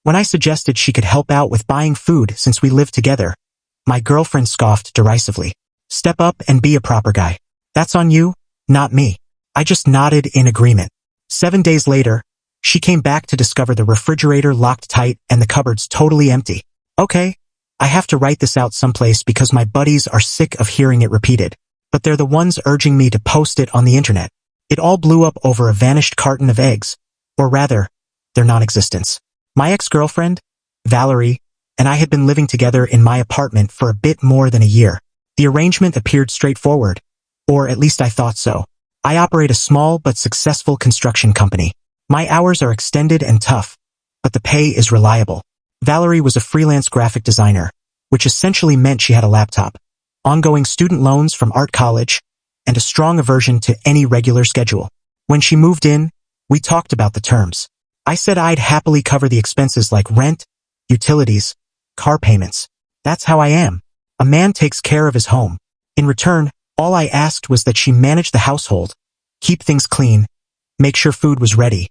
When I suggested she could help out with buying food since we lived together, my girlfriend scoffed derisively. Step up and be a proper guy. That's on you, not me. I just nodded in agreement. 7 days later, she came back to discover the refrigerator locked tight and the cupboards totally empty. Okay, I have to write this out someplace because my buddies are sick of hearing it repeated. But they're the ones urging me to post it on the internet. It all blew up over a vanished carton of eggs, or rather, their non-existence. My ex-girlfriend, Valerie, and I had been living together in my apartment for a bit more than a year. The arrangement appeared straightforward, or at least I thought so. I operate a small but successful construction company. My hours are extended and tough, but the pay is reliable. Valerie was a freelance graphic designer, which essentially meant she had a laptop, ongoing student loans from art college, and a strong aversion to any regular schedule. When she moved in, we talked about the terms. I said I'd happily cover the expenses like rent, utilities, car payments. That's how I am. A man takes care of his home. In return, all I asked was that she manage the household, keep things clean, make sure food was ready,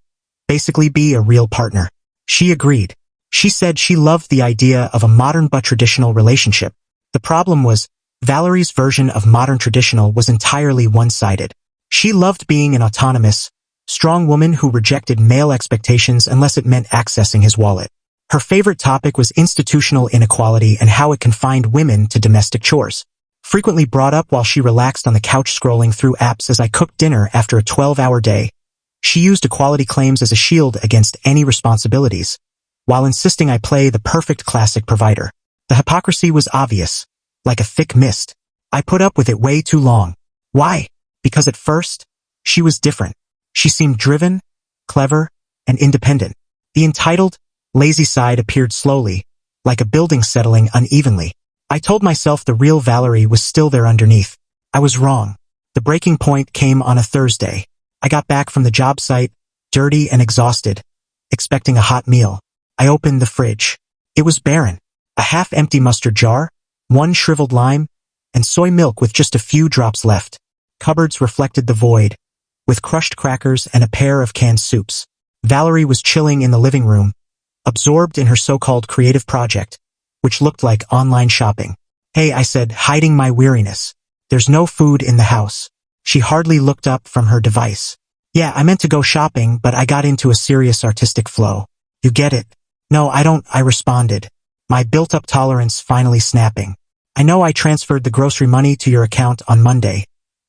basically be a real partner. She agreed. She said she loved the idea of a modern but traditional relationship. The problem was, Valerie's version of modern traditional was entirely one-sided. She loved being an autonomous, strong woman who rejected male expectations unless it meant accessing his wallet. Her favorite topic was institutional inequality and how it confined women to domestic chores. Frequently brought up while she relaxed on the couch scrolling through apps as I cooked dinner after a 12-hour day, she used equality claims as a shield against any responsibilities, while insisting I play the perfect classic provider. The hypocrisy was obvious, like a thick mist. I put up with it way too long. Why? Because at first, she was different. She seemed driven, clever, and independent. The entitled, lazy side appeared slowly, like a building settling unevenly. I told myself the real Valerie was still there underneath. I was wrong. The breaking point came on a Thursday. I got back from the job site, dirty and exhausted, expecting a hot meal. I opened the fridge. It was barren. A half-empty mustard jar, one shriveled lime, and soy milk with just a few drops left. Cupboards reflected the void, with crushed crackers and a pair of canned soups. Valerie was chilling in the living room, absorbed in her so-called creative project, which looked like online shopping. Hey, I said, hiding my weariness. There's no food in the house. She hardly looked up from her device. Yeah, I meant to go shopping, but I got into a serious artistic flow. You get it? No, I don't, I responded, my built-up tolerance finally snapping. I know I transferred the grocery money to your account on Monday,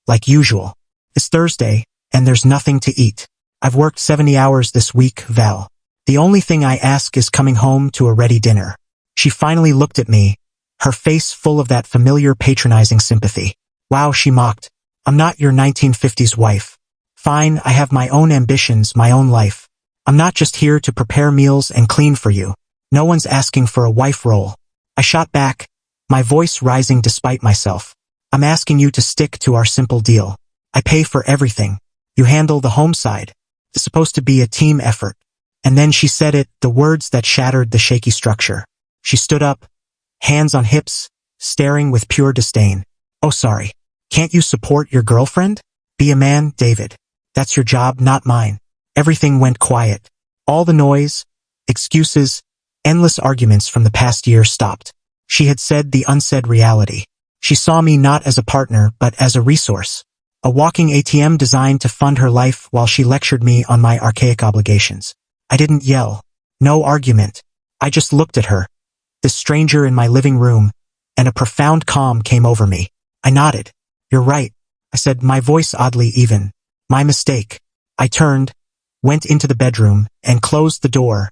like usual. It's Thursday, and there's nothing to eat. I've worked 70 hours this week, Val. The only thing I ask is coming home to a ready dinner. She finally looked at me, her face full of that familiar patronizing sympathy. Wow, she mocked. I'm not your 1950s wife. Fine, I have my own ambitions, my own life. I'm not just here to prepare meals and clean for you. No one's asking for a wife role. I shot back, my voice rising despite myself. I'm asking you to stick to our simple deal. I pay for everything. You handle the home side. It's supposed to be a team effort. And then she said it, the words that shattered the shaky structure. She stood up, hands on hips, staring with pure disdain. Oh, sorry. Can't you support your girlfriend? Be a man, David. That's your job, not mine. Everything went quiet. All the noise, excuses, endless arguments from the past year stopped. She had said the unsaid reality. She saw me not as a partner, but as a resource. A walking ATM designed to fund her life while she lectured me on my archaic obligations. I didn't yell. No argument. I just looked at her, this stranger in my living room, and a profound calm came over me. I nodded. You're right, I said, my voice oddly even. My mistake. I turned, went into the bedroom, and closed the door,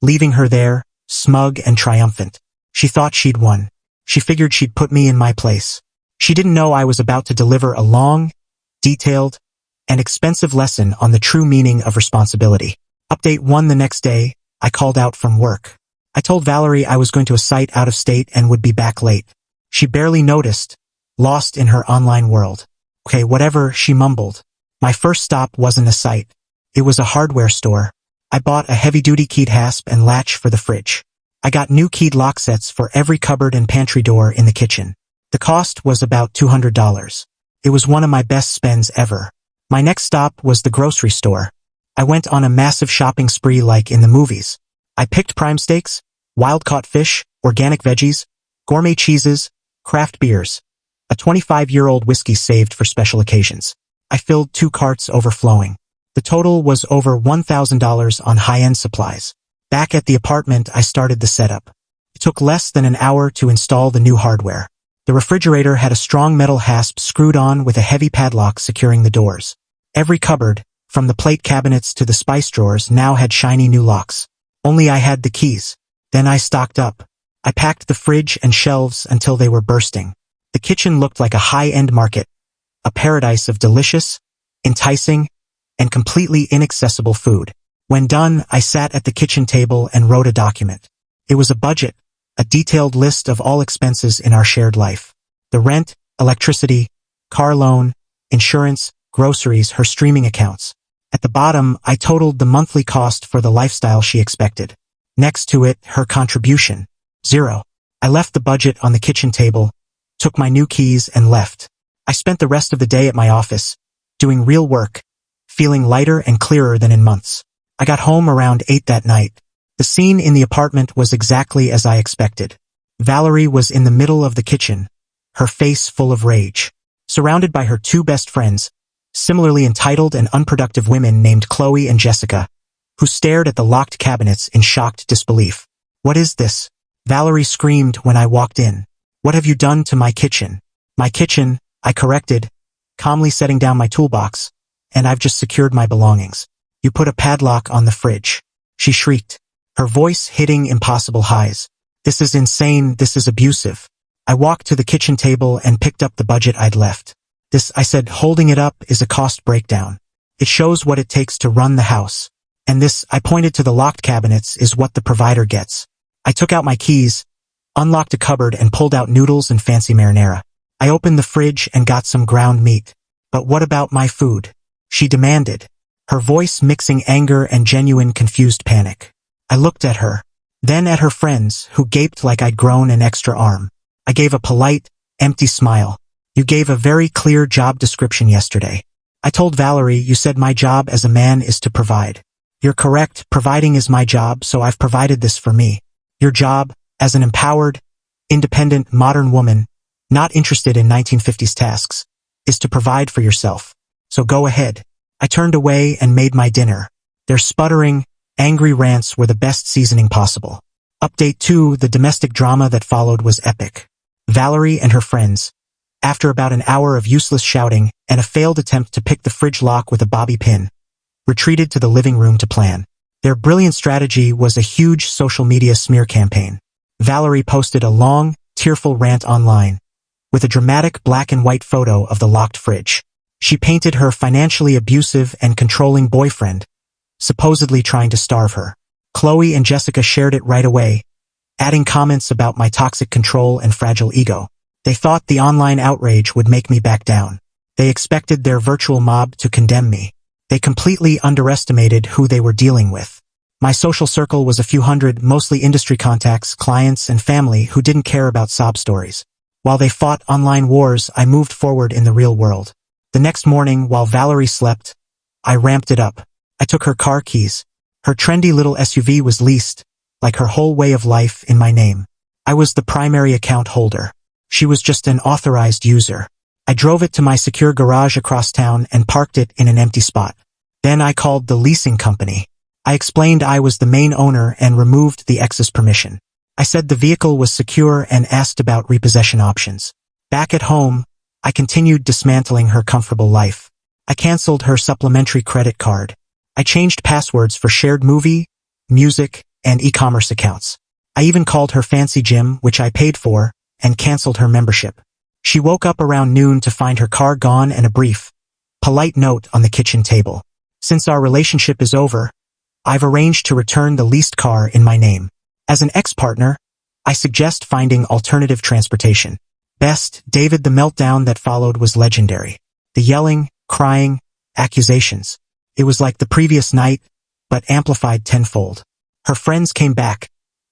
leaving her there, smug and triumphant. She thought she'd won. She figured she'd put me in my place. She didn't know I was about to deliver a long, detailed, and expensive lesson on the true meaning of responsibility. Update 1 the next day, I called out from work. I told Valerie I was going to a site out of state and would be back late. She barely noticed, lost in her online world. Okay, whatever, she mumbled. My first stop wasn't a site. It was a hardware store. I bought a heavy-duty keyed hasp and latch for the fridge. I got new keyed lock sets for every cupboard and pantry door in the kitchen. The cost was about $200. It was one of my best spends ever. My next stop was the grocery store. I went on a massive shopping spree like in the movies. I picked prime steaks, wild-caught fish, organic veggies, gourmet cheeses, craft beers, a 25-year-old whiskey saved for special occasions. I filled 2 carts overflowing. The total was over $1,000 on high-end supplies. Back at the apartment, I started the setup. It took less than an hour to install the new hardware. The refrigerator had a strong metal hasp screwed on with a heavy padlock securing the doors. Every cupboard, from the plate cabinets to the spice drawers, now had shiny new locks. Only I had the keys. Then I stocked up. I packed the fridge and shelves until they were bursting. The kitchen looked like a high-end market, a paradise of delicious, enticing, and completely inaccessible food. When done, I sat at the kitchen table and wrote a document. It was a budget, a detailed list of all expenses in our shared life. The rent, electricity, car loan, insurance, groceries, her streaming accounts. At the bottom, I totaled the monthly cost for the lifestyle she expected. Next to it, her contribution. 0. I left the budget on the kitchen table, took my new keys and left. I spent the rest of the day at my office, doing real work, feeling lighter and clearer than in months. I got home around 8 that night. The scene in the apartment was exactly as I expected. Valerie was in the middle of the kitchen, her face full of rage, surrounded by her 2 best friends, similarly entitled and unproductive women named Chloe and Jessica, who stared at the locked cabinets in shocked disbelief. "What is this?" Valerie screamed when I walked in. "What have you done to my kitchen?" "My kitchen," I corrected, calmly setting down my toolbox, "and I've just secured my belongings. You put a padlock on the fridge." She shrieked, her voice hitting impossible highs. "This is insane, this is abusive." I walked to the kitchen table and picked up the budget I'd left. "This," I said, holding it up, "is a cost breakdown. It shows what it takes to run the house. And this," I pointed to the locked cabinets, "is what the provider gets." I took out my keys, unlocked a cupboard and pulled out noodles and fancy marinara. I opened the fridge and got some ground meat. "But what about my food?" she demanded, her voice mixing anger and genuine confused panic. I looked at her, then at her friends, who gaped like I'd grown an extra arm. I gave a polite, empty smile. "You gave a very clear job description yesterday." I told Valerie, "You said my job as a man is to provide." "You're correct, providing is my job, so I've provided this for me. Your job, as an empowered, independent, modern woman, not interested in 1950s tasks, is to provide for yourself. So go ahead." I turned away and made my dinner. Their sputtering, angry rants were the best seasoning possible. Update 2: the domestic drama that followed was epic. Valerie and her friends, after about an hour of useless shouting and a failed attempt to pick the fridge lock with a bobby pin, retreated to the living room to plan. Their brilliant strategy was a huge social media smear campaign. Valerie posted a long, tearful rant online, with a dramatic black and white photo of the locked fridge. She painted her financially abusive and controlling boyfriend, supposedly trying to starve her. Chloe and Jessica shared it right away, adding comments about my toxic control and fragile ego. They thought the online outrage would make me back down. They expected their virtual mob to condemn me. They completely underestimated who they were dealing with. My social circle was a few hundred, mostly industry contacts, clients, and family who didn't care about sob stories. While they fought online wars, I moved forward in the real world. The next morning, while Valerie slept, I ramped it up. I took her car keys. Her trendy little SUV was leased, like her whole way of life, in my name. I was the primary account holder. She was just an authorized user. I drove it to my secure garage across town and parked it in an empty spot. Then I called the leasing company. I explained I was the main owner and removed the ex's permission. I said the vehicle was secure and asked about repossession options. Back at home, I continued dismantling her comfortable life. I canceled her supplementary credit card. I changed passwords for shared movie, music, and e-commerce accounts. I even called her fancy gym, which I paid for, and canceled her membership. She woke up around noon to find her car gone and a brief, polite note on the kitchen table. "Since our relationship is over, I've arranged to return the leased car in my name. As an ex-partner, I suggest finding alternative transportation." Best, David. The meltdown that followed was legendary. The yelling, crying, accusations. It was like the previous night, but amplified tenfold. Her friends came back,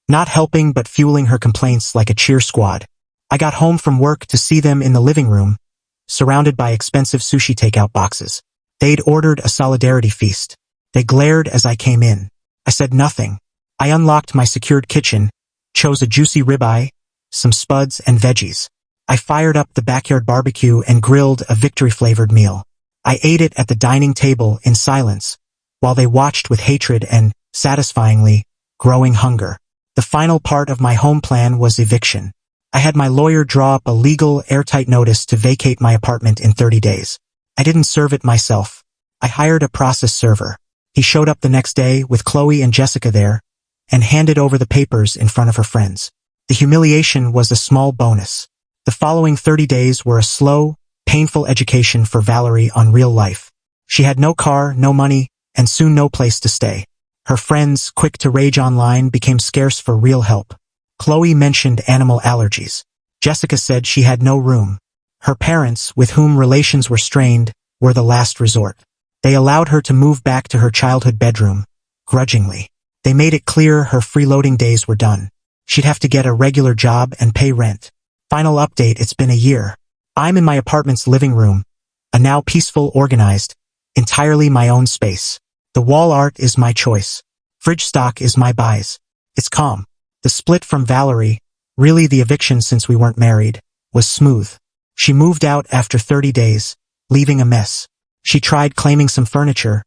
not helping but fueling her complaints like a cheer squad. I got home from work to see them in the living room, surrounded by expensive sushi takeout boxes. They'd ordered a solidarity feast. They glared as I came in. I said nothing. I unlocked my secured kitchen, chose a juicy ribeye, some spuds and veggies. I fired up the backyard barbecue and grilled a victory-flavored meal. I ate it at the dining table in silence, while they watched with hatred and, satisfyingly, growing hunger. The final part of my home plan was eviction. I had my lawyer draw up a legal, airtight notice to vacate my apartment in 30 days. I didn't serve it myself. I hired a process server. He showed up the next day with Chloe and Jessica there, and handed over the papers in front of her friends. The humiliation was a small bonus. The following 30 days were a slow, painful education for Valerie on real life. She had no car, no money, and soon no place to stay. Her friends, quick to rage online, became scarce for real help. Chloe mentioned animal allergies. Jessica said she had no room. Her parents, with whom relations were strained, were the last resort. They allowed her to move back to her childhood bedroom, grudgingly. They made it clear her freeloading days were done. She'd have to get a regular job and pay rent. Final update, it's been a year. I'm in my apartment's living room, a now peaceful, organized, entirely my own space. The wall art is my choice. Fridge stock is my buys. It's calm. The split from Valerie, really the eviction since we weren't married, was smooth. She moved out after 30 days, leaving a mess. She tried claiming some furniture,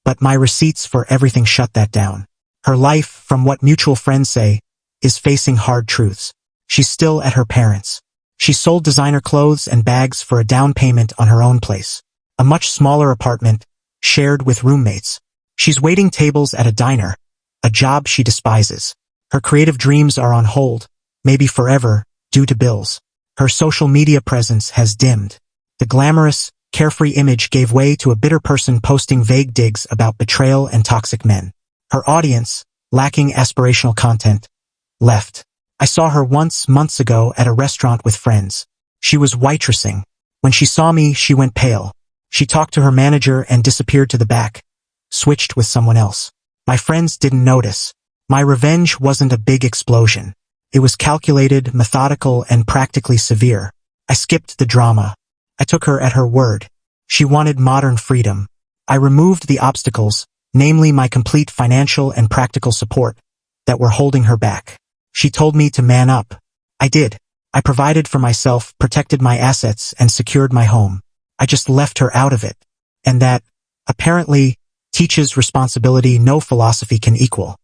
but my receipts for everything shut that down. Her life, from what mutual friends say, is facing hard truths. She's still at her parents'. She sold designer clothes and bags for a down payment on her own place. A much smaller apartment, shared with roommates. She's waiting tables at a diner, a job she despises. Her creative dreams are on hold, maybe forever, due to bills. Her social media presence has dimmed. The glamorous, carefree image gave way to a bitter person posting vague digs about betrayal and toxic men. Her audience, lacking aspirational content, left. I saw her once, months ago, at a restaurant with friends. She was waitressing. When she saw me, she went pale. She talked to her manager and disappeared to the back, switched with someone else. My friends didn't notice. My revenge wasn't a big explosion. It was calculated, methodical, and practically severe. I skipped the drama. I took her at her word. She wanted modern freedom. I removed the obstacles, namely my complete financial and practical support, that were holding her back. She told me to man up. I did. I provided for myself, protected my assets, and secured my home. I just left her out of it. And that, apparently, teaches responsibility no philosophy can equal.